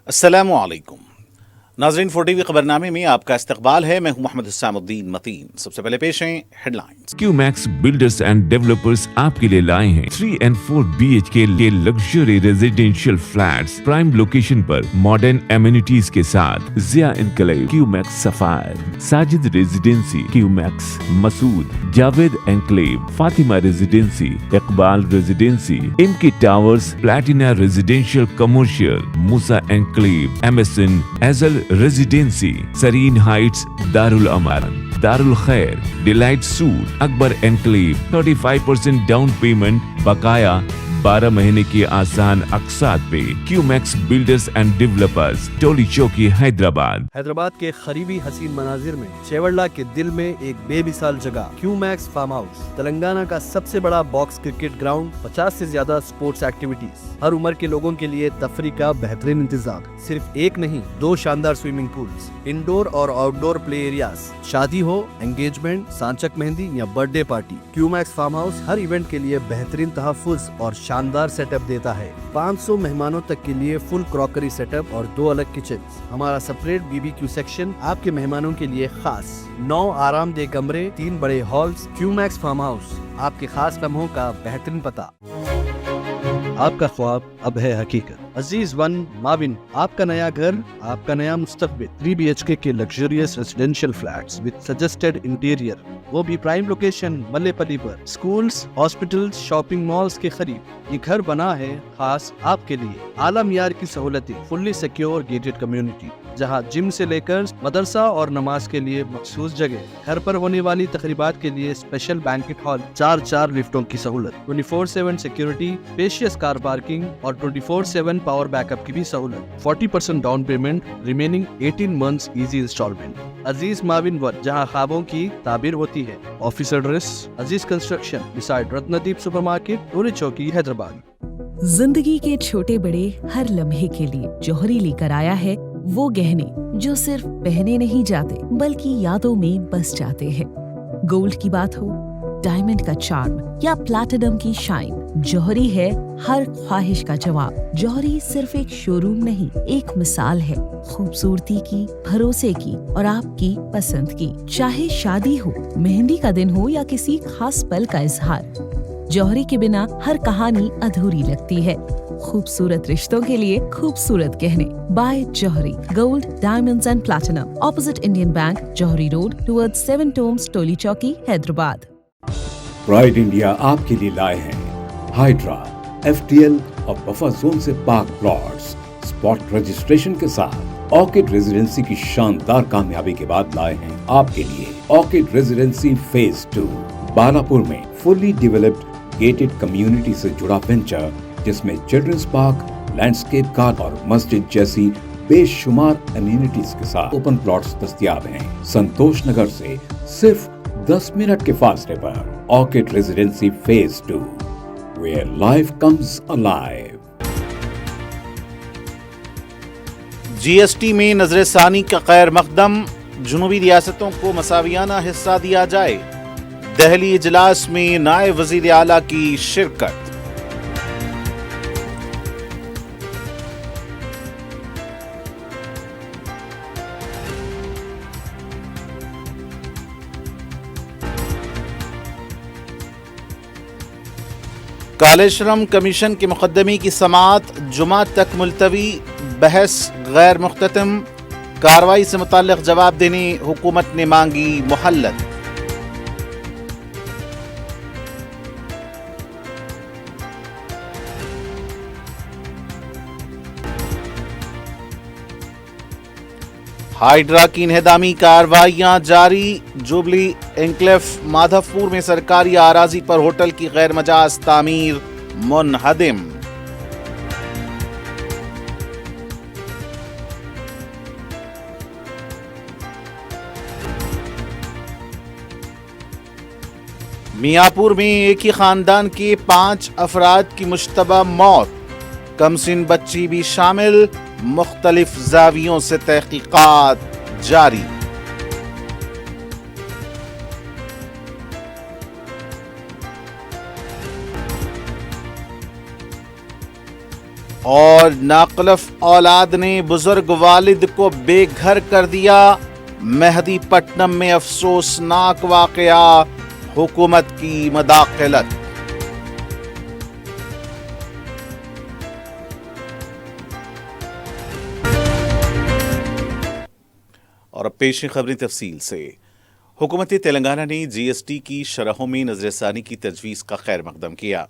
السلام علیکم ناظرین، 4 TV خبرنامے میں آپ کا استقبال ہے۔ میں ہوں محمد حسام الدین متین۔ سب سے پہلے پیش ہیں headlines. Q Max builders and developers آپ کے لیے لائے ہیں 3 and 4 BHK کے luxury residential flats prime location پر ماڈرن ایمینٹیز کے ساتھ۔ Zia enclave, Q Max sapphire, Sajid residency, Q Max Masood, Javed enclave, Fatima residency, Iqbal residency, M K towers, platina residential commercial, Musa enclave, MSN ایزل ریزیڈینسی، سرین ہائٹس، دارالامارن، دارالخیر، delight suite, Akbar enclave, 35% down payment, بقایا 12 مہینے کی آسان اقساط پہ۔ Q Max builders and developers, Toli Chowki, Hyderabad. Hyderabad کے قریبی حسین مناظر میں چیوڑلہ کے دل میں ایک بے مثال جگہ کیو میکس فارم ہاؤس، تلنگانہ کا سب سے بڑا باکس کرکٹ گراؤنڈ، 50 سے زیادہ سپورٹس ایکٹیویٹیز، ہر عمر کے لوگوں کے لیے تفریح کا بہترین انتظام، صرف ایک نہیں 2 شاندار سوئمنگ پولز، انڈور اور آؤٹ ڈور پلے ایریاز، شادی ہو، انگیجمنٹ، سانچک مہندی یا برتھ ڈے پارٹی، کیو میکس فارم ہاؤس ہر ایونٹ کے لیے بہترین تحفظ اور شاندار سیٹ اپ دیتا ہے۔ 500 مہمانوں تک کے لیے فل کراکری سیٹ اپ اور 2 الگ کچنز، ہمارا سپریٹ BBQ سیکشن آپ کے مہمانوں کے لیے خاص، 9 آرام دہ کمرے، 3 بڑے ہالز۔ کیو میکس فارم ہاؤس، آپ کے خاص لمحوں کا بہترین پتہ۔ آپ کا خواب اب ہے حقیقت۔ عزیز ون ماون، آپ کا نیا گھر، آپ کا نیا مستقبل۔ 3 BHK کے luxurious residential flats with suggested interior, وہ بھی پرائم لوکیشن ملے پلی پر، سکولز، ہاسپٹلز، شاپنگ مالز کے قریب۔ یہ گھر بنا ہے خاص آپ کے لیے، اعلیٰ معیار کی سہولتیں، فلی سیکیور گیٹڈ کمیونٹی، جہاں جم سے لے کر مدرسہ اور نماز کے لیے مخصوص جگہ، گھر پر ہونے والی تقریبات کے لیے اسپیشل بینکٹ ہال، 4 لفٹوں کی سہولت، 24/7 سیکیورٹی، اسپیشیس کار پارکنگ اور 24/7 پاور بیک اپ کی بھی سہولت، 40% down payment, remaining 18 months easy instalment. Aziz ماون ون، جہاں خوابوں کی تعبیر ہوتی ہے۔ Office address Aziz construction beside Ratandeep supermarket, Toli Chowki, Hyderabad. زندگی کے چھوٹے بڑے ہر لمحے کے لیے جوہری لے کر آیا ہے وہ گہنے جو صرف پہنے نہیں جاتے بلکہ یادوں میں بس جاتے ہیں۔ گولڈ کی بات ہو، ڈائمنڈ کا چارم یا پلاٹینم کی شائن، جوہری ہے ہر خواہش کا جواب۔ جوہری صرف ایک شو روم نہیں، ایک مثال ہے خوبصورتی کی، بھروسے کی اور آپ کی پسند کی۔ چاہے شادی ہو، مہندی کا دن ہو یا کسی خاص پل کا اظہار، جوہری کے بنا ہر کہانی ادھوری لگتی ہے۔ خوبصورت رشتوں کے لیے خوبصورت گہنے، بائے جوہری، gold, diamonds and platinum, opposite Indian bank, جوہری روڈ، ٹورڈ 7 ٹومز، ٹولی چوکی، حیدرآباد۔ پرائڈ انڈیا آپ کے لیے لائے ہیں ہائیڈرا، FTL اور بفر زون سے پاک پلاٹس، اسپاٹ رجسٹریشن کے ساتھ۔ آرکڈ ریزیڈنسی کی شاندار کامیابی کے بعد لائے ہیں آپ کے لیے آرکڈ ریزیڈنسی فیز 2، بالاپور میں فلی ڈیولپڈ گیٹڈ کمیونٹی سے جڑا وینچر، جس میں چلڈرنس پارک، لینڈسکیپ گارڈن اور مسجد جیسی بے شمار امینٹیز کے ساتھ اوپن پلاٹس دستیاب ہیں۔ سنتوش نگر سے صرف 10 منٹ کے فاصلے پر orchid residency phase 2، where life comes alive۔ GST میں نظر ثانی کا خیر مقدم، جنوبی ریاستوں کو مساویانہ حصہ دیا جائے۔ دہلی اجلاس میں نائب وزیر اعلیٰ کی شرکت۔ کالیشورم کمیشن کے مقدمے کی سماعت جمعہ تک ملتوی، بحث غیر مختتم، کارروائی سے متعلق جواب دینے حکومت نے مانگی مہلت۔ ہائیڈرا کی انہدامی کارروائیاں جاری، جوبلی انکلیف مادھو پور میں سرکاری اراضی پر ہوٹل کی غیر مجاز تعمیر منہدم۔ میاں پور میں ایک ہی خاندان کے 5 افراد کی مشتبہ موت، کمسن بچی بھی شامل، مختلف زاویوں سے تحقیقات جاری۔ اور ناقلف اولاد نے بزرگ والد کو بے گھر کر دیا، مہدی پٹنم میں افسوسناک واقعہ، حکومت کی مداخلت۔ اور اب پیش ہیں خبریں تفصیل سے۔ حکومت تلنگانہ نے جی ایس ٹی کی شرحوں میں نظر ثانی کی تجویز کا خیر مقدم کیا،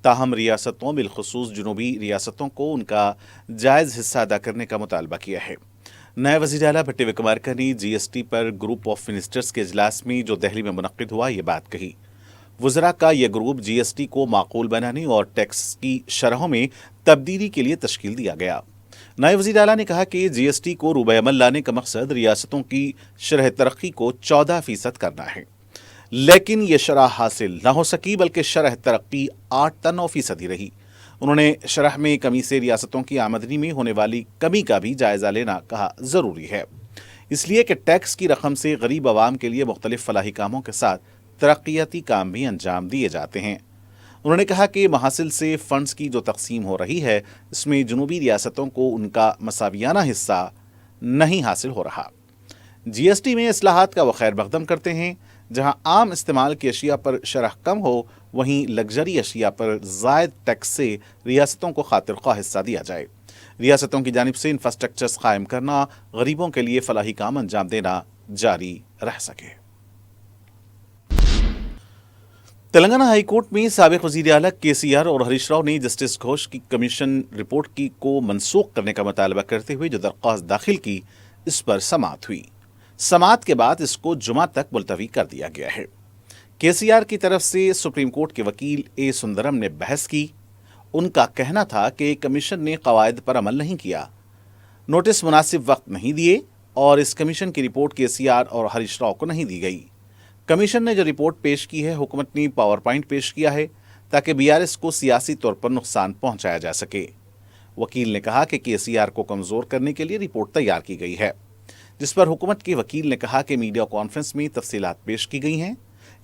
تاہم ریاستوں بالخصوص جنوبی ریاستوں کو ان کا جائز حصہ ادا کرنے کا مطالبہ کیا ہے۔ نائب وزیر اعلیٰ بھٹی وکرمارکا نے جی ایس ٹی پر گروپ آف منسٹرز کے اجلاس میں جو دہلی میں منعقد ہوا یہ بات کہی۔ وزراء کا یہ گروپ جی ایس ٹی کو معقول بنانے اور ٹیکس کی شرحوں میں تبدیلی کے لیے تشکیل دیا گیا۔ نائب وزیر اعلیٰ نے کہا کہ جی ایس ٹی کو روبہ عمل لانے کا مقصد ریاستوں کی شرح ترقی کو 14% کرنا ہے، لیکن یہ شرح حاصل نہ ہو سکی بلکہ شرح ترقی 8 تا 9% ہی رہی۔ انہوں نے شرح میں کمی سے ریاستوں کی آمدنی میں ہونے والی کمی کا بھی جائزہ لینا کہا ضروری ہے، اس لیے کہ ٹیکس کی رقم سے غریب عوام کے لیے مختلف فلاحی کاموں کے ساتھ ترقیاتی کام بھی انجام دیے جاتے ہیں۔ انہوں نے کہا کہ محاصل سے فنڈز کی جو تقسیم ہو رہی ہے اس میں جنوبی ریاستوں کو ان کا مساویانہ حصہ نہیں حاصل ہو رہا۔ جی ایس ٹی میں اصلاحات کا وہ خیر مقدم کرتے ہیں، جہاں عام استعمال کی اشیاء پر شرح کم ہو وہیں لگژری اشیاء پر زائد ٹیکس سے ریاستوں کو خاطر خواہ حصہ دیا جائے۔ ریاستوں کی جانب سے انفراسٹرکچرز قائم کرنا، غریبوں کے لیے فلاحی کام انجام دینا جاری رہ سکے۔ تلنگانہ ہائی کورٹ میں سابق وزیر اعلیٰ کے سی آر اور ہریش راؤ نے جسٹس گھوش کی کمیشن رپورٹ کو منسوخ کرنے کا مطالبہ کرتے ہوئے جو درخواست داخل کی اس پر سماعت ہوئی۔ سماعت کے بعد اس کو جمعہ تک ملتوی کر دیا گیا ہے۔ کے سی آر کی طرف سے سپریم کورٹ کے وکیل اے سندرم نے بحث کی۔ ان کا کہنا تھا کہ کمیشن نے قواعد پر عمل نہیں کیا، نوٹس مناسب وقت نہیں دیے اور اس کمیشن کی رپورٹ کے سی آر اور ہریش راؤ کو نہیں دی گئی۔ کمیشن نے جو رپورٹ پیش کی ہے حکومت نے پاور پوائنٹ پیش کیا ہے تاکہ بی آر ایس کو سیاسی طور پر نقصان پہنچایا جا سکے۔ وکیل نے کہا کہ کے سی آر کو کمزور کرنے کے لیے رپورٹ تیار کی گئی ہے، جس پر حکومت کے وکیل نے کہا کہ میڈیا کانفرنس میں تفصیلات پیش کی گئی ہیں،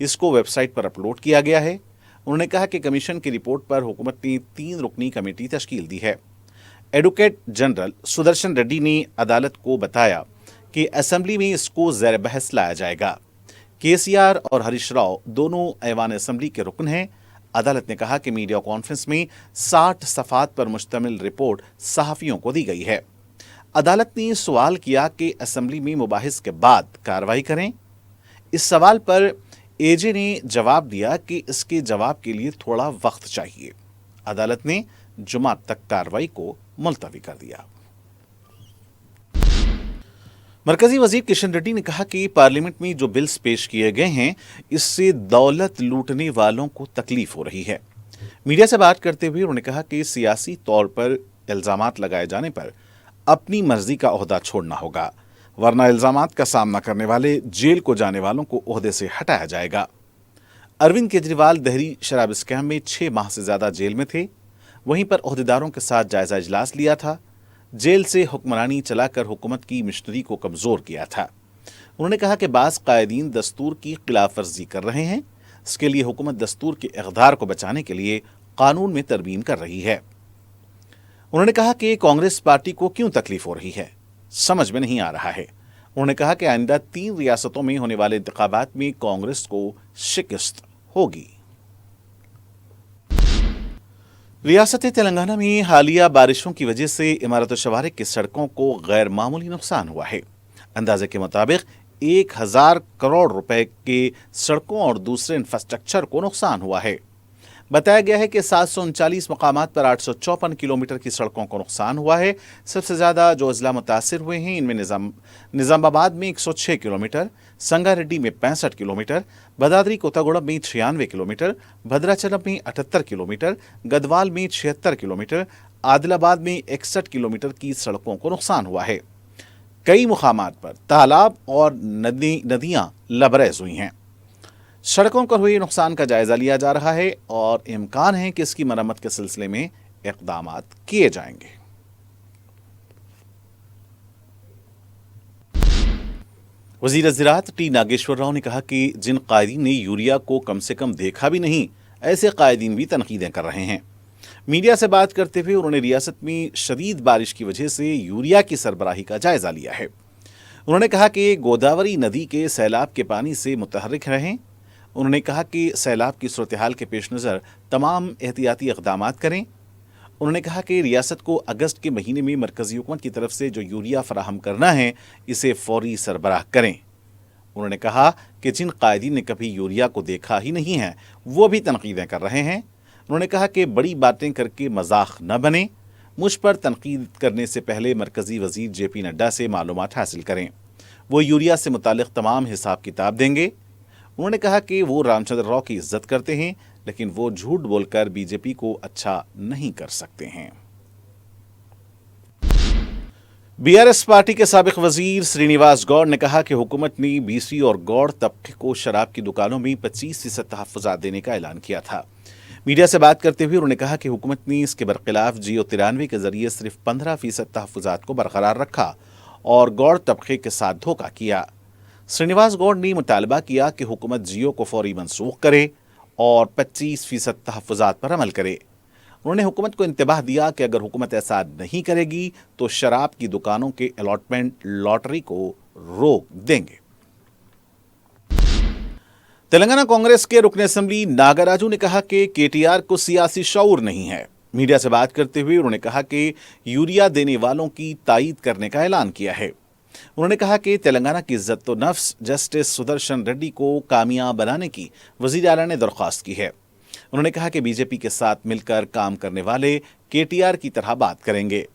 اس کو ویب سائٹ پر اپلوڈ کیا گیا ہے۔ انہوں نے کہا کہ کمیشن کی رپورٹ پر حکومت نے 3 رکنی کمیٹی تشکیل دی ہے۔ ایڈوکیٹ جنرل سدرشن ریڈی نے عدالت کو بتایا کہ اسمبلی میں اس کو زیر بحث لایا جائے گا۔ کے سی آر اور ہریش راؤ دونوں ایوان اسمبلی کے رکن ہیں۔ عدالت نے کہا کہ میڈیا کانفرنس میں 60 صفحات پر مشتمل رپورٹ صحافیوں کو دی گئی ہے۔ عدالت نے سوال کیا کہ اسمبلی میں مباحث کے بعد کارروائی کریں۔ اس سوال پر اے جے نے جواب دیا کہ اس کے جواب کے لیے تھوڑا وقت چاہیے۔ عدالت نے جمعہ تک کارروائی کو ملتوی کر دیا۔ مرکزی وزیر کشن ریڈی نے کہا کہ پارلیمنٹ میں جو بلز پیش کیے گئے ہیں اس سے دولت لوٹنے والوں کو تکلیف ہو رہی ہے۔ میڈیا سے بات کرتے ہوئے انہوں نے کہا کہ سیاسی طور پر الزامات لگائے جانے پر اپنی مرضی کا عہدہ چھوڑنا ہوگا، ورنہ الزامات کا سامنا کرنے والے جیل کو جانے والوں کو عہدے سے ہٹایا جائے گا۔ اروند کیجریوال دہلی شراب اسکیم میں 6 ماہ سے زیادہ جیل میں تھے، وہیں پر عہدیداروں کے ساتھ جائزہ اجلاس لیا تھا، جیل سے حکمرانی چلا کر حکومت کی مشنری کو کمزور کیا تھا۔ انہوں نے کہا کہ بعض قائدین دستور کی خلاف ورزی کر رہے ہیں، اس کے لیے حکومت دستور کے اقدار کو بچانے کے لیے قانون میں ترمیم کر رہی ہے۔ انہوں نے کہا کہ کانگریس پارٹی کو کیوں تکلیف ہو رہی ہے، سمجھ میں نہیں آ رہا ہے۔ انہوں نے کہا کہ آئندہ 3 ریاستوں میں ہونے والے انتخابات میں کانگریس کو شکست ہوگی۔ ریاست تلنگانہ میں حالیہ بارشوں کی وجہ سے عمارت و شوارع کی سڑکوں کو غیر معمولی نقصان ہوا ہے۔ اندازے کے مطابق 1000 کروڑ روپے کے سڑکوں اور دوسرے انفراسٹرکچر کو نقصان ہوا ہے۔ بتایا گیا ہے کہ 739 مقامات پر 854 کلومیٹر کی سڑکوں کو نقصان ہوا ہے۔ سب سے زیادہ جو اضلاع متاثر ہوئے ہیں ان میں نظام آباد میں 106 کلومیٹر، سنگا ریڈی میں 65 کلومیٹر، بھدادری کوتاگوڑم میں 96 کلومیٹر، بھدراچلم میں 78 کلومیٹر، گدوال میں 76 کلومیٹر، عادل آباد میں 61 کلومیٹر کی سڑکوں کو نقصان ہوا ہے۔ کئی مقامات پر تالاب اور ندیاں لبریز ہوئی ہیں۔ سڑکوں پر ہوئے نقصان کا جائزہ لیا جا رہا ہے اور امکان ہے کہ اس کی مرمت کے سلسلے میں اقدامات کیے جائیں گے۔ وزیر زراعت ٹی ناگیشور راؤ نے کہا کہ جن قائدین نے یوریا کو کم سے کم دیکھا بھی نہیں، ایسے قائدین بھی تنقیدیں کر رہے ہیں۔ मीडिया से बात करते हुए उन्होंने रियासत में शदीद बारिश की वजह से यूरिया की सरबराही का जायजा लिया है। उन्होंने कहा कि गोदावरी नदी के सैलाब के पानी से मुतहर्रिक रहें। उन्होंने कहा कि सैलाब की सूरत हाल के पेश नज़र तमाम एहतियाती इक़दाम करें। उन्होंने कहा कि रियासत को अगस्त के महीने में मरकज़ी हुकूमत की तरफ से जो यूरिया फराहम करना है इसे फौरी सरबराह करें। उन्होंने कहा कि जिन कायदीन ने कभी यूरिया को देखा ही नहीं है वो भी तनकीदें कर रहे हैं। उन्होंने कहा कि बड़ी बातें करके मजाक न बने। मुझ पर तनकीद करने से पहले मरकज़ी वज़ीर JP नड्डा से मालूमात हासिल करें, वो यूरिया से मुतालिक तमाम हिसाब किताब देंगे। उन्होंने कहा कि वो रामचंद्र राव की इज्जत करते हैं लेकिन वो झूठ बोलकर बीजेपी को अच्छा नहीं कर सकते हैं। BRS पार्टी के साबिक वजीर श्रीनिवास गौड़ ने कहा कि हुकूमत ने BC और गौड़ तबके को शराब की दुकानों में 25% तहफ़्फ़ुज़ात देने का ऐलान किया था। मीडिया से बात करते हुए उन्होंने कहा कि हुकूमत ने इसके बरखिलाफ Jio 93 के जरिए सिर्फ 15% तहफ़्फ़ुज़ात को बरकरार रखा और गौड़ तबके के साथ धोखा किया। श्रीनिवास गौड़ ने मुतालबा किया कि हुकूमत Jio को फौरी मनसूख करे और 25% तहफ़्फ़ुज़ात पर अमल करे। उन्होंने हुकूमत को इंतबाह दिया कि अगर हुकूमत ऐसा नहीं करेगी तो शराब की दुकानों के अलॉटमेंट लॉटरी को रोक देंगे। तेलंगाना कांग्रेस के रुकन असेंबली नागराजू ने कहा कि KTR को सियासी शऊर नहीं है। मीडिया से बात करते हुए उन्होंने कहा कि यूरिया देने वालों की तायीद करने का ऐलान किया है। उन्होंने कहा कि तेलंगाना की इज्जत तो नफ्स जस्टिस सुदर्शन रेड्डी को कामयाब बनाने की वज़ीर आला ने दरख्वास्त की है। उन्होंने कहा कि बीजेपी के साथ मिलकर काम करने वाले KTR की तरह बात करेंगे।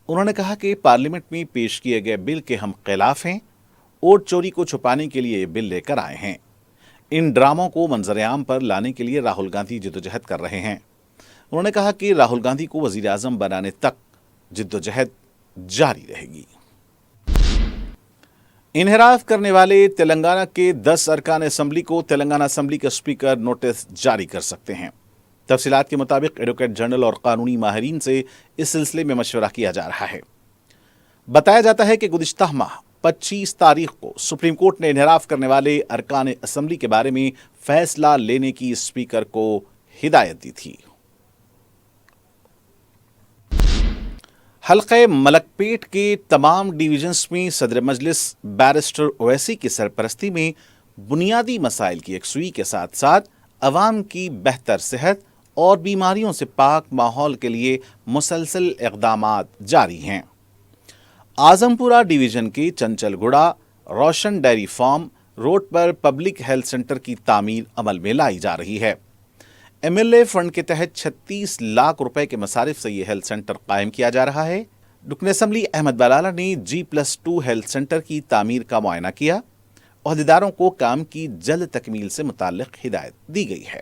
उन्होंने कहा कि पार्लियामेंट में पेश किए गए बिल के हम खिलाफ हैं। वोट चोरी को छुपाने के लिए ये बिल लेकर आए हैं। इन ड्रामों को मंजर-ए-आम पर लाने के लिए राहुल गांधी जिद्दोजहद कर रहे हैं। उन्होंने कहा कि राहुल गांधी को वज़ीर आज़म बनाने तक जिद्दोजहद जारी रहेगी। इन्हिराफ करने वाले तेलंगाना के 10 अरकान असेंबली को तेलंगाना असेंबली के स्पीकर नोटिस जारी कर सकते हैं। तफसीलात के मुताबिक एडवोकेट जनरल और कानूनी माहिरीन से इस सिलसिले में मशवरा किया जा रहा है। बताया जाता है कि गुज़िश्ता माह 25 तारीख को सुप्रीम कोर्ट ने इन्हिराफ करने वाले अरकान असेंबली के बारे में फैसला लेने की स्पीकर को हिदायत दी थी। हल्के मलकपेट के तमाम डिवीजन्स में सदर मजलिस बैरिस्टर ओवैसी की सरपरस्ती में बुनियादी मसाइल की यकसुई के साथ साथ अवाम की बेहतर सेहत और बीमारियों से पाक माहौल के लिए मुसलसल इक़दामात जारी हैं। आजमपुरा डिवीजन के चंचलगुड़ा रोशन डेयरी फार्म रोड पर पब्लिक हेल्थ सेंटर की तामीर अमल में लाई जा रही है। MLA फंड के तहत 36 लाख रुपए के मसारिफ से ये हेल्थ सेंटर कायम किया जा रहा है। रुकन असेंबली अहमद बलाला ने G+2 हेल्थ सेंटर की तामीर का मुआयना किया। ओहदेदारों को काम की जल्द तकमील से मुताल्लिक हिदायत दी गई है।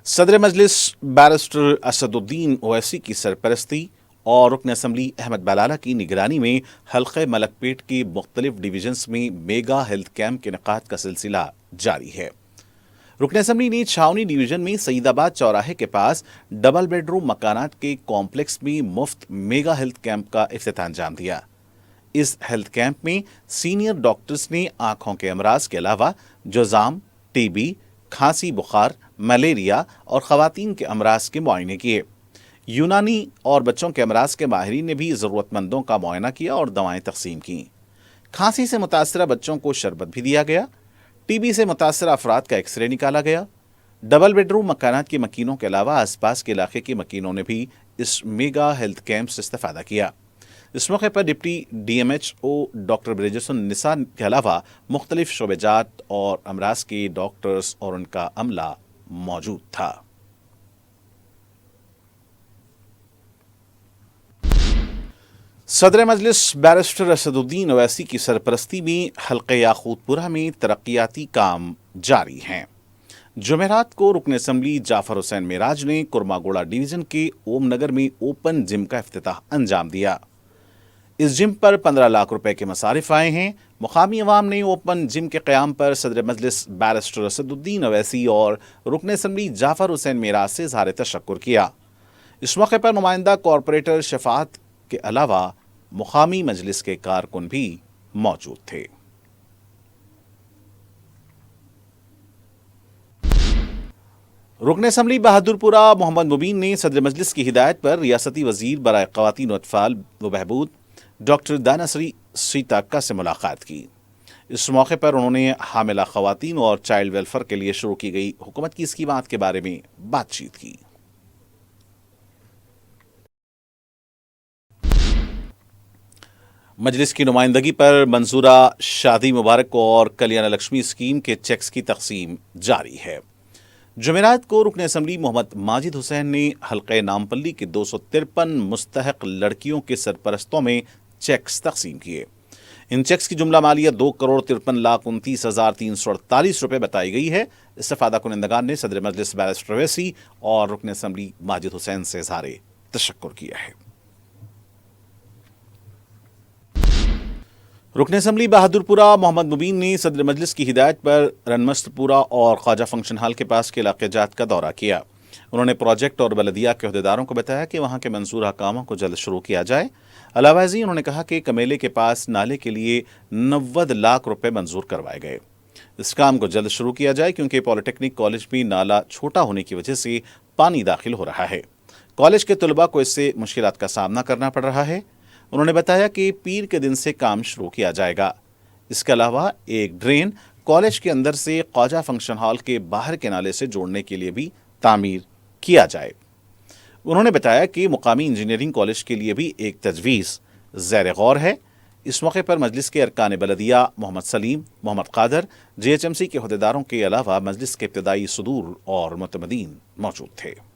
सदर मजलिस बैरिस्टर असदुद्दीन ओवैसी की सरपरस्ती और रुकन असेंबली अहमद बलाला की निगरानी में हल्के मलकपेट के मुख्तलिफ डिवीजन्स में मेगा हेल्थ कैंप के इनेकाद का सिलसिला जारी है। रुकन असेंबली ने छावनी डिवीजन में सईदाबाद चौराहे के पास डबल बेडरूम मकानात के कॉम्प्लेक्स में मुफ्त मेगा हेल्थ कैंप का इफ्तिताह अंजाम दिया। इस हेल्थ कैंप में सीनियर डॉक्टर्स ने आंखों के अमराज के अलावा जुज़ाम, TB, खांसी, बुखार, मलेरिया और ख़वातीन के अमराज के मुआयने किए। यूनानी और बच्चों के अमराज के माहिरीन ने भी ज़रूरतमंदों का मुआयना किया और दवाएं तकसीम की। खांसी से मुतासरा बच्चों को शरबत भी दिया गया। TB से मुतासरा अफराद का एक्सरे निकाला गया। डबल बेडरूम मकानात के मकीनों के अलावा आसपास के इलाके के मकीनों ने भी इस मेगा हेल्थ कैंप से इस्तेफादा किया। इस मौके पर डिप्टी DMHO डॉक्टर ब्रिजेसन निसा के अलावा मुख्तलिफ शोबेजात और अमराज के डॉक्टर्स और उनका अमला मौजूद था। सदर मजलिस बैरिस्टर असदुद्दीन ओवैसी की सरपरस्ती में हल्के याकूतपुरा में तरक्याती काम जारी हैं। जुमेरात को रुकन असेंबली जाफर हुसैन मेराज ने कुरमागोड़ा डिवीजन के ओमनगर में ओपन जिम का इफ्तिताह अंजाम दिया। इस जिम पर 15 लाख रुपए के मसारिफ आए हैं। मुकामी अवाम ने ओपन जिम के क़याम पर सदर मजलिस बैरिस्टर असदुद्दीन ओवैसी और रुकन असेंबली जाफर हुसैन मेराज से इज़हार तशक्कुर किया। इस मौके पर नुमाइंदा कॉरपोरेटर शफात के अलावा मुकामी मजलिस के कारकुन भी मौजूद थे। रुकन असम्बली बहादुरपुरा मोहम्मद मुबीन ने सदर मजलिस की हिदायत पर रियासती वजीर बराए ख़वातीन व अतफ़ाल व बहबूद डॉक्टर दानाश्री सीताक्का से मुलाकात की। इस मौके पर उन्होंने हामिला ख़वातीन और चाइल्ड वेलफेयर के लिए शुरू की गई हुकूमत की स्कीमात के बारे में बातचीत की। मजलिस की नुमाइंदगी पर मंजूरा शादी मुबारक और कल्याण लक्ष्मी स्कीम के चेक्स की तकसीम जारी है। जुमेरात को रुकन असम्बली मोहम्मद माजिद हुसैन ने हल्के नामपल्ली के 253 मुस्तहक लड़कियों के सरपरस्तों में चेक्स तकसीम किए। इन चेक्स की जुमला मालियत 2,53,29,348 रुपये बताई गई है। इस्तेफादा कुनिंदगान ने सदर मजलिस बैरिस्टर अवैसी और रुकन असम्बली माजिद हुसैन से इज़हार तशक्कुर किया है। रुकन असम्बली बहादुरपुरा मोहम्मद मुबीन ने सदर मजलिस की हिदायत पर रनमस्तपुरा और ख्वाजा फंक्शन हॉल के पास के इलाके जात का दौरा किया। उन्होंने प्रोजेक्ट और बलदिया के अहदेदारों को बताया कि वहां के मंसूरा कामों को जल्द शुरू किया जाए। अलावाजी उन्होंने कहा कि कमेले के पास नाले के लिए 90 लाख रुपए मंजूर करवाए गए। इस काम को जल्द शुरू किया जाए क्योंकि पॉलिटेक्निक कॉलेज में नाला छोटा होने की वजह से पानी दाखिल हो रहा है। कॉलेज के तलबा को इससे मुश्किलात का सामना करना पड़ रहा है। उन्होंने बताया कि पीर के दिन से काम शुरू किया जाएगा। इसके अलावा एक ड्रेन कॉलेज के अंदर से ख्वाजा फंक्शन हॉल के बाहर के नाले से जोड़ने के लिए भी तामीर किया जाए। उन्होंने बताया कि मुकामी इंजीनियरिंग कॉलेज के लिए भी एक तजवीज़ ज़ैर गौर है। इस मौके पर मजलिस के अरकान बलदिया मोहम्मद सलीम, मोहम्मद कादर, JHMC के अहदेदारों के अलावा मजलिस के इब्तदाई सदूर और मुतमदीन मौजूद थे।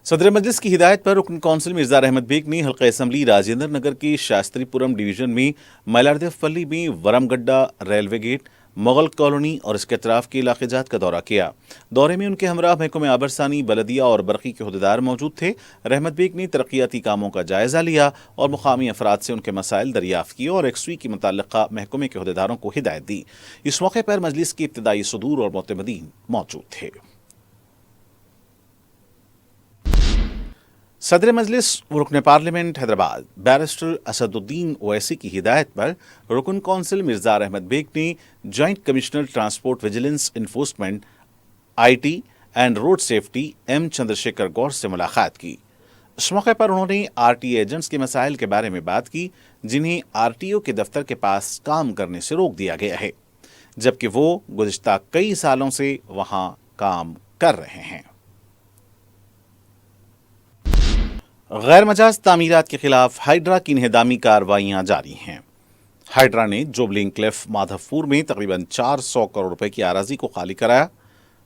सदर मजलिस की हिदायत पर रुकन कौंसिल मिर्जा रहमत बेग ने हल्का असम्बली राजेंद्र नगर के शास्त्रीपुरम डिवीजन में मैलारदेवपल्ली में वरमगड्डा रेलवे गेट, मुगल कॉलोनी और इसके अतराफ के इलाके जात का दौरा किया। दौरे में उनके हमरा महकमे आबरसानी, बलदिया और बरकी के अहदेदार मौजूद थे। रहमत बेग ने तरक्याती कामों का जायजा लिया और मुकामी अफराद से उनके मसाइल दरियाफ्त किए और एक्सवी की मुतल्लिका महकमे के अहदेदारों को हिदायत दी। इस मौके पर मजलिस के इब्तदाई सदूर और मुतमदीन मौजूद थे। सदर मजलिस रुकन पार्लियामेंट हैदराबाद बैरिस्टर असदुद्दीन ओवैसी की हिदायत पर रुकन कौंसिल मिर्जा रहमत बेग ने joint commissioner transport vigilance enforcement IT and road safety M Chandrashekhar Gaur से मुलाकात की। इस मौके पर उन्होंने RTA एजेंट्स के मसाइल के बारे में बात की जिन्हें RTO के दफ्तर के पास काम करने से रोक दिया गया है, जबकि वो गुज़िश्ता कई सालों से वहां काम कर रहे हैं। गैर मजाज तामीरात के खिलाफ हाइड्रा की इन्हेदामी कार्रवाइयां जारी हैं। हाइड्रा ने जुबलिंग क्लिफ माधवपुर में तकरीबन 400 करोड़ रुपए की आराजी को खाली कराया।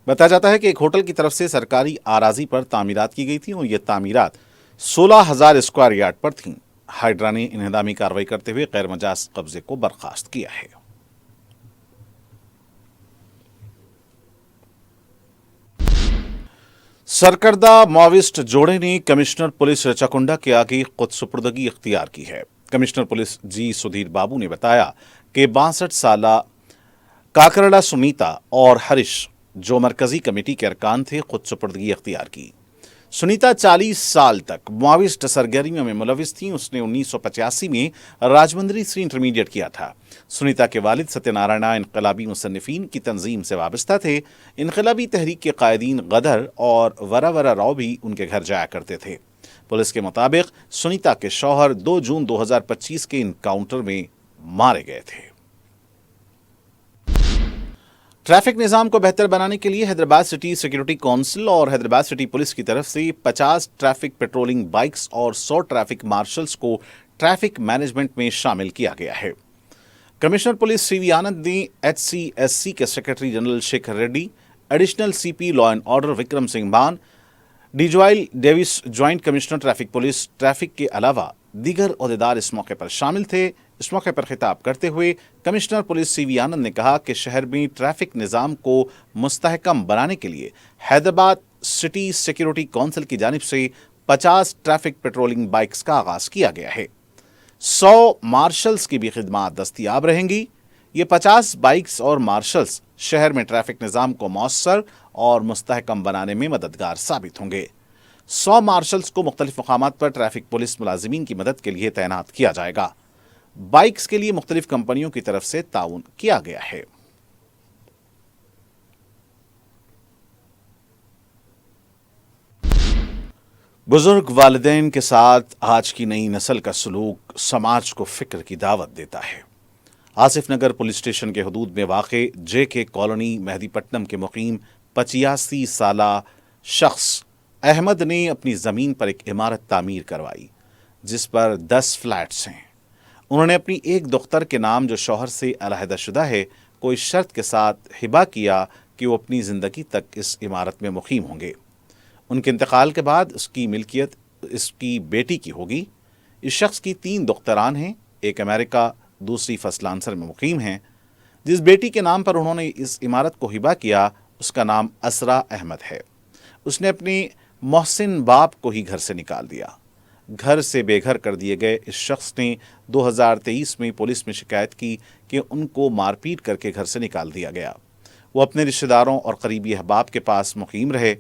बताया जाता है कि एक होटल की तरफ से सरकारी आराजी पर तामीरात की गई थी और ये तामीरात 16,000 स्क्वायर यार्ड पर थीं। हाइड्रा ने इन्हेदामी कार्रवाई करते हुए गैर मजाज कब्जे को बर्खास्त किया है। सरकर्दा माविस्ट जोड़े ने कमिश्नर पुलिस रचाकुंडा के आगे खुद सुपुर्दगी इख्तियार की है। कमिश्नर पुलिस G सुधीर बाबू ने बताया कि 62 साला काकरड़ा सुनीता और हरीश जो मरकजी कमेटी के अरकान थे खुद सुपुर्दगी इख्तियार की। सुनीता 40 साल तक माविस्ट सरगर्मियों में मुलविस थी। उसने 1985 में राजमंद्री से इंटरमीडिएट किया था। सुनीता के वालिद सत्यनारायण इनकलाबी मुसन्निफीन की तंजीम से वाबस्ता थे। इनकलाबी तहरीक के कायदीन गदर और वरावरा राव भी उनके घर जाया करते थे। पुलिस के मुताबिक सुनीता के शौहर 2 जून 2025 के इनकाउंटर में मारे गए थे। ट्रैफिक निज़ाम को बेहतर बनाने के लिए हैदराबाद सिटी सिक्योरिटी काउंसिल और हैदराबाद सिटी पुलिस की तरफ से 50 ट्रैफिक पेट्रोलिंग बाइक्स और 100 ट्रैफिक मार्शल्स को ट्रैफिक मैनेजमेंट में शामिल किया गया है। कमिश्नर पुलिस CV आनंद ने HCSC के secretary general Shekhar Reddy, additional CP law and order Vikram Singh Maan, D Joel Davis joint commissioner traffic police traffic के अलावा दीगर ओहदेदार इस मौके पर शामिल थे। इस मौके पर खिताब करते हुए कमिश्नर पुलिस CV आनंद ने कहा कि शहर में ट्रैफिक निज़ाम को मुस्तहकम बनाने के लिए हैदराबाद सिटी सिक्योरिटी काउंसिल की जानिब से 50 ट्रैफिक पेट्रोलिंग बाइक्स का आगाज किया गया है। 100 मार्शल्स की भी खिदमात दस्तियाब रहेंगी। ये 50 बाइक्स और मार्शल्स शहर में ट्रैफिक निज़ाम को मौसर और मुस्तहकम बनाने में मददगार साबित होंगे। 100 मार्शल्स को मुख्तलिफ मकामात पर ट्रैफिक पुलिस मुलाजिमीन की मदद के लिए तैनात किया जाएगा। बाइक्स के लिए मुख्तलिफ कंपनियों की तरफ से ताउन किया गया है। बुजुर्ग वालिदैन के साथ आज की नई नस्ल का सलूक समाज को फिक्र की दावत देता है। आसिफ नगर पुलिस स्टेशन के हदूद में वाक़े JK कॉलोनी मेहदीपट्टनम के मुकीम 85 साला शख्स अहमद ने अपनी ज़मीन पर एक इमारत तामीर करवाई जिस पर 10 फ्लैट्स हैं। उन्होंने अपनी एक दुख्तर के नाम जो शौहर से अलहदाशुदा है को इस शर्त के साथ हिबा किया कि वो अपनी ज़िंदगी तक इस इमारत में मुकीम होंगे। उनके इंतकाल के बाद उसकी मिल्कियत इसकी बेटी की होगी। इस शख्स की 3 दुख्तरान हैं, एक अमेरिका, दूसरी फसलांसर में मुकीम हैं। जिस बेटी के नाम पर उन्होंने इस इमारत को हिबा किया उसका नाम असरा अहमद है। उसने अपने मोहसिन बाप को ही घर से निकाल दिया। घर से बेघर कर दिए गए इस शख्स ने 2023 में पुलिस में शिकायत की कि उनको मारपीट करके घर से निकाल दिया गया। वो अपने रिश्तेदारों और करीबी अहबाब के पास मुकीम रहे।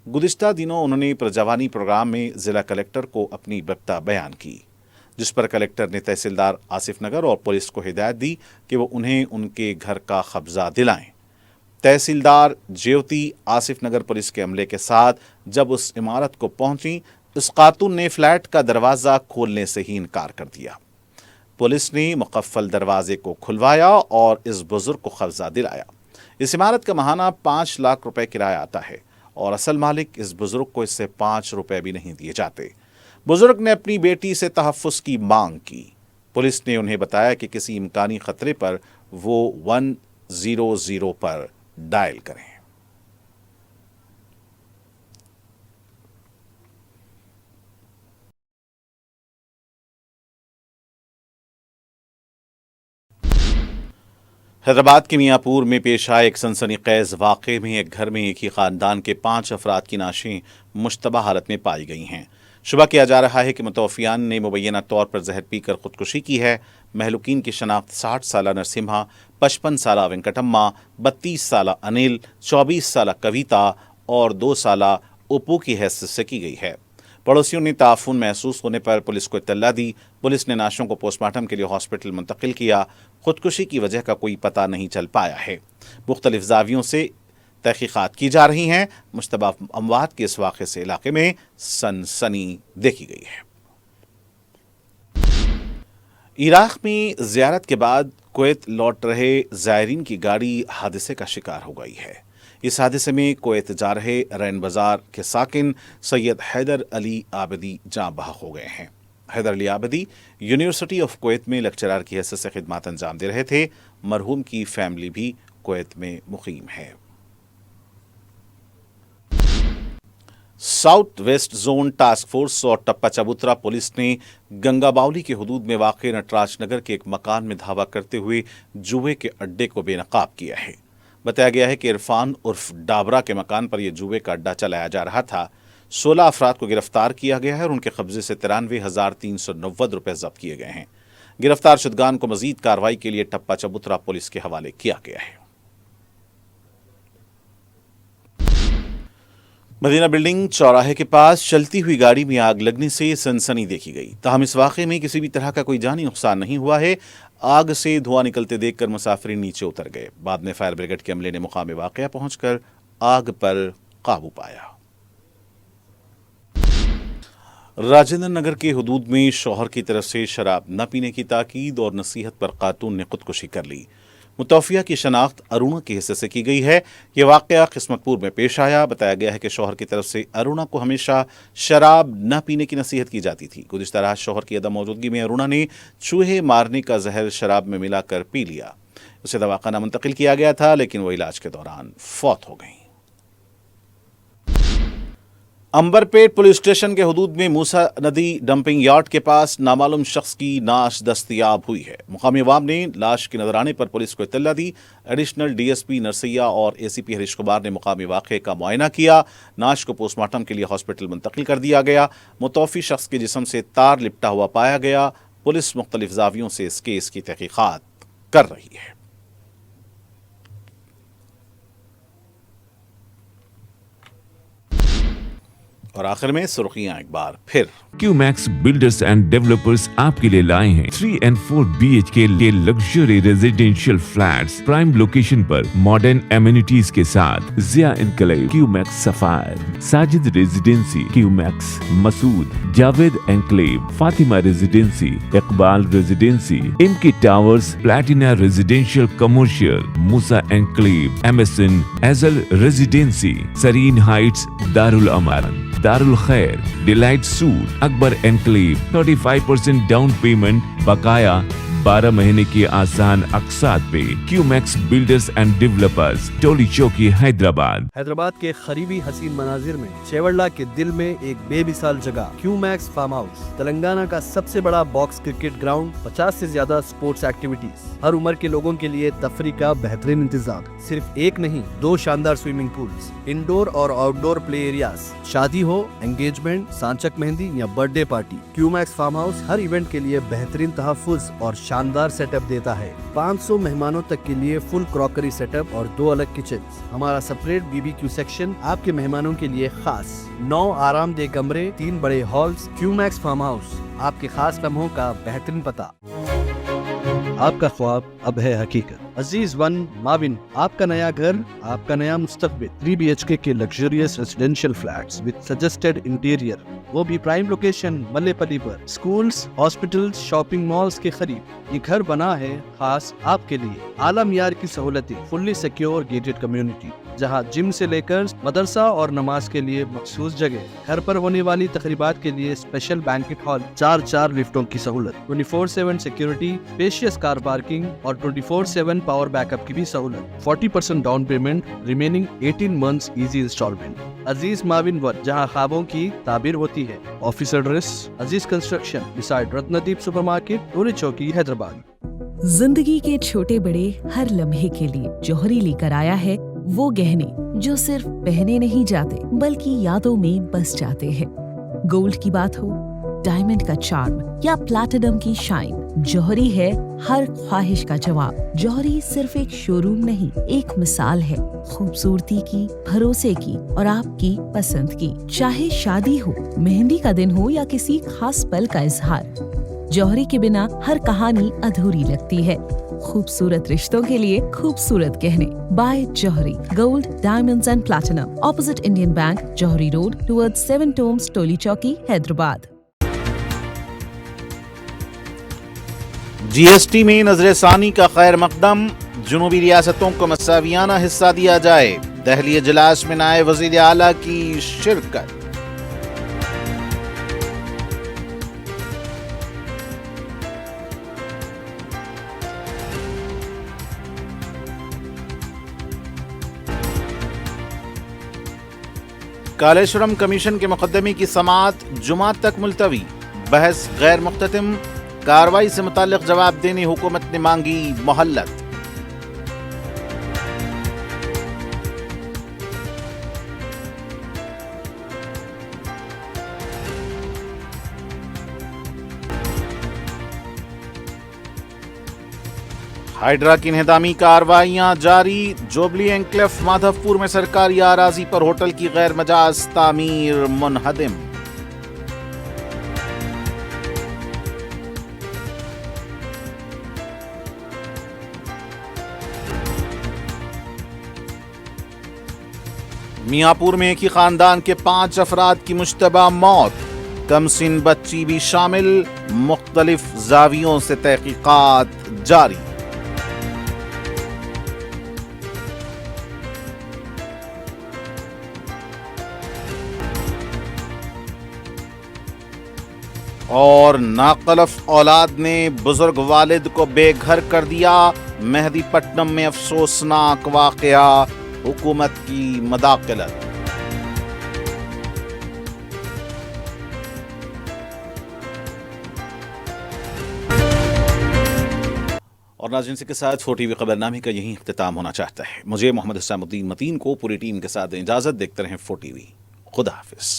गुज़िश्ता दिनों उन्होंने प्रजवानी प्रोग्राम में ज़िला कलेक्टर को अपनी बत्ता बयान की, जिस पर कलेक्टर ने तहसीलदार आसिफ नगर और पुलिस को हिदायत दी कि वो उन्हें उनके घर का कब्जा दिलाएं। तहसीलदार ज्योति आसिफ नगर पुलिस के अमले के साथ जब उस इमारत को पहुंची, उस खातून ने फ्लैट का दरवाज़ा खोलने से ही इनकार कर दिया। पुलिस ने मुकफ्फल दरवाजे को खुलवाया और इस बुजुर्ग को कब्जा दिलाया। इस इमारत का माहाना 5 लाख रुपए किराया आता है और असल मालिक इस बुजुर्ग को इससे 5 रुपए भी नहीं दिए जाते। बुजुर्ग ने अपनी बेटी से तहफ़्फ़ुज़ की मांग की। पुलिस ने उन्हें बताया कि किसी इम्कानी खतरे पर वो 100 पर डायल करें। हैदराबाद के मियाँपुर में पेश आए एक सनसनीखेज़ वाक़े में एक घर में एक ही ख़ानदान के 5 अफराद की नाशें मुश्तबा हालत में पाई गई हैं। शुबा किया जा रहा है कि मुतवफ़ियान ने मुबैना तौर पर जहर पीकर ख़ुदकुशी की है। महलूकीन की शनाख्त 60 साला नरसिम्हा, 55 साला वेंकटम्मा, 32 साला अनिल, 24 साला कविता और 2 साला उपू की हैसियत से की गई है। पड़ोसियों ने ताफून महसूस होने पर पुलिस को इत्तला दी। पुलिस ने नाशों को पोस्टमार्टम के लिए हॉस्पिटल मुंतकिल किया। खुदकुशी की वजह का कोई पता नहीं चल पाया है। मुख्तलिफ जावियों से तहकीकात की जा रही हैं। मुश्तबा अमवात के इस वाक़े से इलाके में सनसनी देखी गई है। इराक़ में ज़ियारत के बाद कुवैत लौट रहे ज़ायरीन की गाड़ी हादसे का शिकार हो गई है। इस हादसे में कुवैत जा रहे रैन बाजार के साकिन सैयद हैदर अली आबदी जाँ बहक हो गए हैं। हैदर अली आबदी यूनिवर्सिटी ऑफ कुवैत में लेक्चरर की हैसियत से खिदमत अंजाम दे रहे थे। मरहूम की फैमिली भी कुवैत में मुकीम है। South west zone task force और टप्पा चबूतरा पुलिस ने गंगाबावली के हदूद में वाक़े नटराज नगर के एक मकान में धावा करते हुए जुए के अड्डे को बेनकाब किया है। बताया गया है कि इरफान उर्फ डाबरा के मकान पर यह जुए का अड्डा चलाया जा रहा था। 16 अफराद को गिरफ्तार किया गया है और उनके कब्जे से 93,390 रुपये जब्त किए गए हैं। गिरफ्तार शुदगान को मजीद कार्रवाई के लिए टप्पा चबूतरा पुलिस के हवाले किया गया है। मदीना बिल्डिंग चौराहे के पास चलती हुई गाड़ी में आग लगने से सनसनी देखी गई। ताहम इस वाक़े में किसी भी तरह का कोई जानी नुकसान नहीं हुआ है। आग से धुआं निकलते देखकर मुसाफिर नीचे उतर गए। बाद में फायर ब्रिगेड के अमले ने मुकाम वाक़या पहुंचकर आग पर काबू पाया। राजेंद्र नगर के हदूद में शौहर की तरफ से शराब न पीने की ताकीद और नसीहत पर खातून ने खुदकुशी कर ली। मुतवफ़िया की शनाख्त अरुणा के हिस्से से की गई है। यह वाक़या किस्मतपुर में पेश आया। बताया गया है कि शौहर की तरफ से अरुणा को हमेशा शराब न पीने की नसीहत की जाती थी। गुज़िश्ता रात शौहर की अदम मौजूदगी में अरुणा ने चूहे मारने का जहर शराब में मिलाकर पी लिया। उसे दवाखाना मुंतकिल किया गया था, लेकिन वो इलाज के दौरान फौत हो गई। अंबरपेट पुलिस स्टेशन के हदूद में मूसा नदी डंपिंग यार्ड के पास नामालूम शख्स की नाश दस्तयाब हुई है। मुकामी अवाम ने लाश के नजर आने पर पुलिस को इत्तला दी। एडिशनल DSP नरसैया और ACP हरीश कुमार ने मुकामी वाक़े का मुआयना किया। नाश को पोस्टमार्टम के लिए हॉस्पिटल मुंतकिल कर दिया गया। मुतवफ़ी शख्स के जिस्म से तार लिपटा हुआ पाया गया। पुलिस मुख्तलिफ ज़ावियों से इस केस की तहकीकात कर रही है। اور آخر میں سرخیاں ایک بار پھر۔ QMax Builders and Developers آپ کے لیے لائے ہیں 3 and 4 BHK کے luxury residential flats prime location پر ماڈرن ایمینٹیز کے ساتھ Zia enclave QMax sapphire, Sajid residency QMax Masood, Javed enclave, Fatima residency, Iqbal residency, MK towers, platina residential commercial, Musa enclave, MSN ایزل ریزیڈینسی، سرین ہائٹس دارالامارن، دارالخیر، delight suite, Akbar enclave, 35% down payment بقایا 12 مہینے کی آسان اقساط پہ۔ QMax Builders and Developers، ٹولی چوکی، حیدرآباد۔ حیدرآباد کے قریبی حسین مناظر میں چیوڑلہ کے دل میں ایک بے مثال جگہ QMax فارم ہاؤس، تلنگانہ کا سب سے بڑا باکس کرکٹ گراؤنڈ، 50 سے زیادہ سپورٹس ایکٹیویٹیز، ہر عمر کے لوگوں کے لیے تفریح کا بہترین انتظام، صرف ایک نہیں 2 شاندار سوئمنگ پولز، انڈور اور آؤٹ ڈور پلے ایریاز، شادی ہو، انگیجمنٹ، سانچک مہندی یا birthday party, QMax farm house ہر ایونٹ کے لیے بہترین تحفظ اور شاندار سیٹ اپ دیتا ہے۔ 500 مہمانوں تک کے لیے فل کراکری سیٹ اپ اور 2 الگ کچنز، ہمارا سپریٹ BBQ سیکشن آپ کے مہمانوں کے لیے خاص، 9 آرام دہ کمرے، 3 بڑے ہالز۔ QMax فارم ہاؤس آپ کے خاص لمحوں کا بہترین پتہ۔ آپ کا خواب اب ہے حقیقت۔ عزیز ون ماون، آپ کا نیا گھر، آپ کا نیا مستقبل، 3 BHK کے luxurious residential flats with suggested interior, وہ بھی پرائم لوکیشن ملے پلی پر، سکولز، ہاسپٹلز، شاپنگ مالز کے قریب۔ یہ گھر بنا ہے خاص آپ کے لیے، اعلیٰ معیار کی سہولتیں، فلی سیکیور گیٹڈ کمیونٹی، جہاں جم سے لے کر مدرسہ اور نماز کے لیے مخصوص جگہ، گھر پر ہونے والی تقریبات کے لیے اسپیشل بینکٹ ہال، 4 لفٹوں کی سہولت، 24/7 سیکیورٹی، اسپیشیس کار پارکنگ اور 24/7 پاور بیک اپ کی بھی سہولت، 40% down payment, remaining 18 months easy instalment. Aziz ماون ون، جہاں خوابوں کی تعبیر ہوتی ہے۔ Office address Aziz construction beside Ratandeep supermarket, Toli Chowki, Hyderabad. زندگی کے چھوٹے بڑے ہر لمحے کے لیے جوہری لے کر آیا ہے وہ گہنے جو صرف پہنے نہیں جاتے بلکہ یادوں میں بس جاتے ہیں۔ گولڈ کی بات ہو، ڈائمنڈ کا چارم یا پلاٹینم کی شائن، جوہری ہے ہر خواہش کا جواب۔ جوہری صرف ایک شو روم نہیں، ایک مثال ہے خوبصورتی کی، بھروسے کی اور آپ کی پسند کی۔ چاہے شادی ہو، مہندی کا دن ہو یا کسی خاص پل کا اظہار، جوہری کے بنا ہر کہانی ادھوری لگتی ہے۔ خوبصورت رشتوں کے لیے خوبصورت گہنے بائے جوہری، gold, diamonds and platinum, opposite Indian bank, جوہری روڈ ٹورڈ 7 ٹومز، ٹولی چوکی، حیدرآباد۔ GST میں نظر ثانی کا خیر مقدم، جنوبی ریاستوں کو مساویانہ حصہ دیا جائے، دہلی اجلاس میں نائب وزیر اعلیٰ کی شرکت۔ کالیشورم کمیشن کے مقدمے کی سماعت جمعہ تک ملتوی، بحث غیر مختتم، کارروائی سے متعلق جواب دینے حکومت نے مانگی مہلت۔ ہائیڈرا کی انہدامی کارروائیاں جاری، جوبلی انکلیف مادھو پور میں سرکاری اراضی پر ہوٹل کی غیر مجاز تعمیر منہدم۔ میاں پور میں ایک ہی خاندان کے 5 افراد کی مشتبہ موت، کم سن بچی بھی شامل، مختلف زاویوں سے تحقیقات جاری۔ اور ناقلف اولاد نے بزرگ والد کو بے گھر کر دیا، مہدی پٹنم میں افسوسناک واقعہ، حکومت کی مداخلت۔ اور ناظرین کے ساتھ 4TV خبر نامے کا یہی اختتام ہونا چاہتا ہے۔ مجھے محمد حسام الدین متین کو پوری ٹیم کے ساتھ اجازت، دیکھتے رہیں 4TV۔ خدا حافظ۔